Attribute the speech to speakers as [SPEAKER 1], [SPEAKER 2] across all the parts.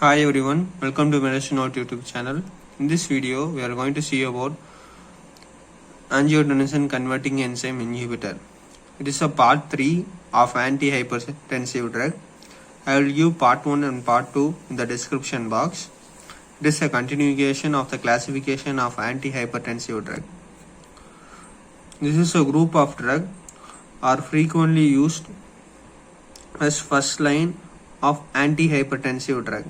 [SPEAKER 1] Hi everyone, welcome to Medicine Note YouTube channel. In this video, we are going to see about angiotensin converting enzyme inhibitor. It is a part 3 of antihypertensive drug. I will give part 1 and part 2 in the description box. It is a continuation of the classification of antihypertensive drug. This is a group of drug are frequently used as first line of antihypertensive drug.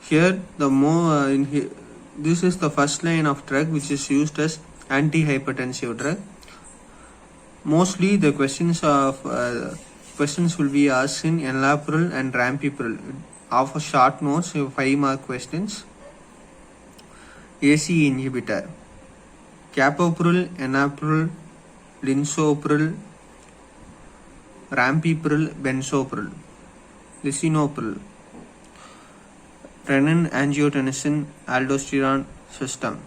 [SPEAKER 1] Here this is the first line of drug which is used as antihypertensive drug. Mostly the questions will be asked in enalapril and rampiprazole of a short notes, 5-mark questions. AC inhibitor: captopril, enalapril, linezolpril, rampiprazole, benzopril, lisinopril. Renin-angiotensin aldosterone system.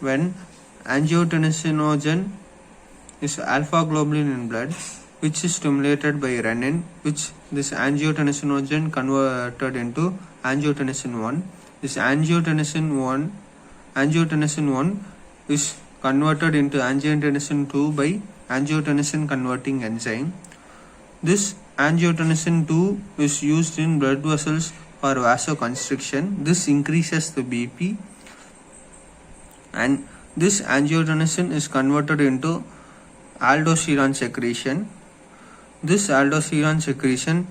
[SPEAKER 1] When angiotensinogen is alpha globulin in blood, which is stimulated by renin, which this angiotensinogen converted into angiotensin 1. This angiotensin 1 is converted into angiotensin 2 by angiotensin converting enzyme. This angiotensin 2 is used in blood vessels for vasoconstriction. This increases the BP, and this angiotensin is converted into aldosterone secretion. This aldosterone secretion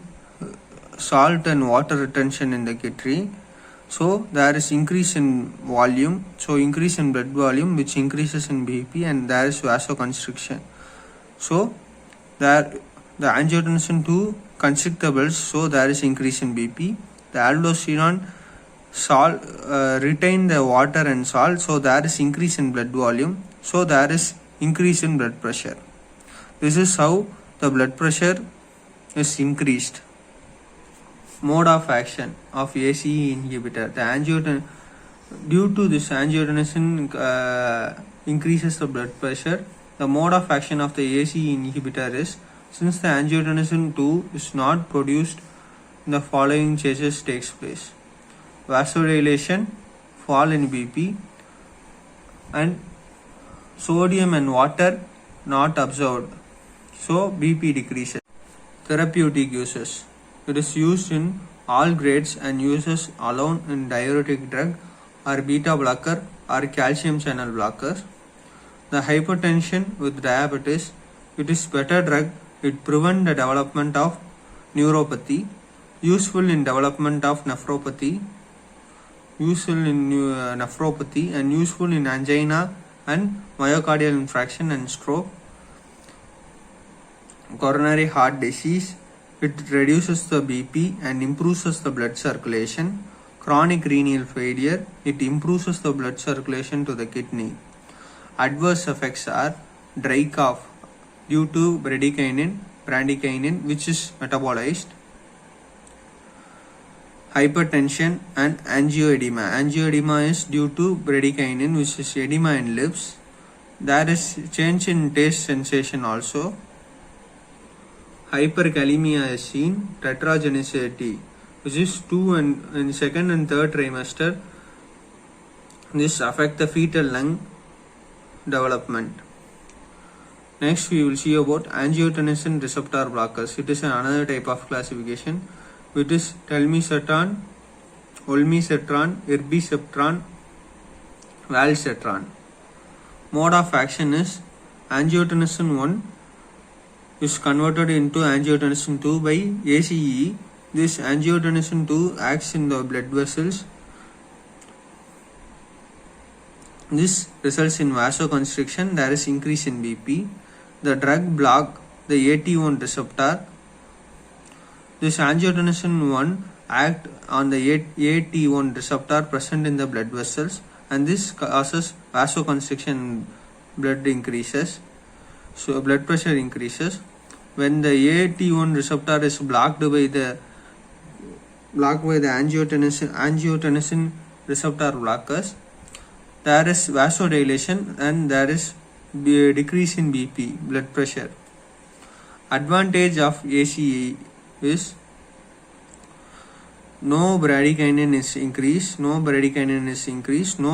[SPEAKER 1] salt and water retention in the kidney. So there is increase in volume, increase in blood volume which increases in BP, and there is vasoconstriction. So the angiotensin 2 constrict the blood, so there is increase in BP. The aldosterone salt retain the water and salt, so there is increase in blood volume, so there is increase in blood pressure. This is how the blood pressure is increased. Mode of action of ACE inhibitor: due to this angiotensin increases the blood pressure. The mode of action of the ACE inhibitor is, since the angiotensin 2 is not produced, the following changes takes place: vasodilation, fall in BP, and sodium and water not absorbed, so BP decreases. Therapeutic uses: it is used in all grades and uses alone in diuretic drug or beta blocker or calcium channel blockers. The hypertension with diabetes: it is better drug. It prevents the development of neuropathy. Useful in development of nephropathy. And useful in angina and myocardial infarction and stroke. Coronary heart disease: it reduces the BP and improves the blood circulation. Chronic renal failure: it improves the blood circulation to the kidney. Adverse effects are dry cough due to bradykinin which is metabolized. Hypertension and angioedema. Angioedema is due to bradykinin, which is edema in lips. There is change in taste sensation also. Hyperkalemia is seen. Tetragenicity, which is 2 and in second and third trimester. This affect the fetal lung development. Next we will see about angiotensin receptor blockers. It is another type of classification. It is telmisartan, olmesartan, irbesartan, valsartan. Mode of action is angiotensin 1 is converted into angiotensin 2 by ACE. This angiotensin 2 acts in the blood vessels. This results in vasoconstriction. There is increase in BP. The drug block the AT1 receptor. This angiotensin 1 act on the AT1 receptor present in the blood vessels, and this causes vasoconstriction. Blood increases, so blood pressure increases. When the AT1 receptor is blocked by the angiotensin receptor blockers, there is vasodilation and there is decrease in BP, blood pressure. Advantage of ACE is no bradykinin is increased, no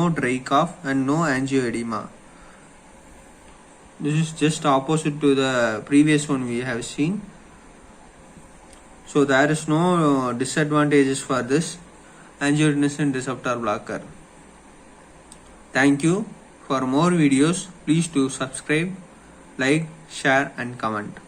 [SPEAKER 1] dry cough, and no angioedema. This is just opposite to the previous one we have seen. So there is no disadvantages for this angiotensin receptor blocker. Thank you. For more videos, please do subscribe, like, share and comment.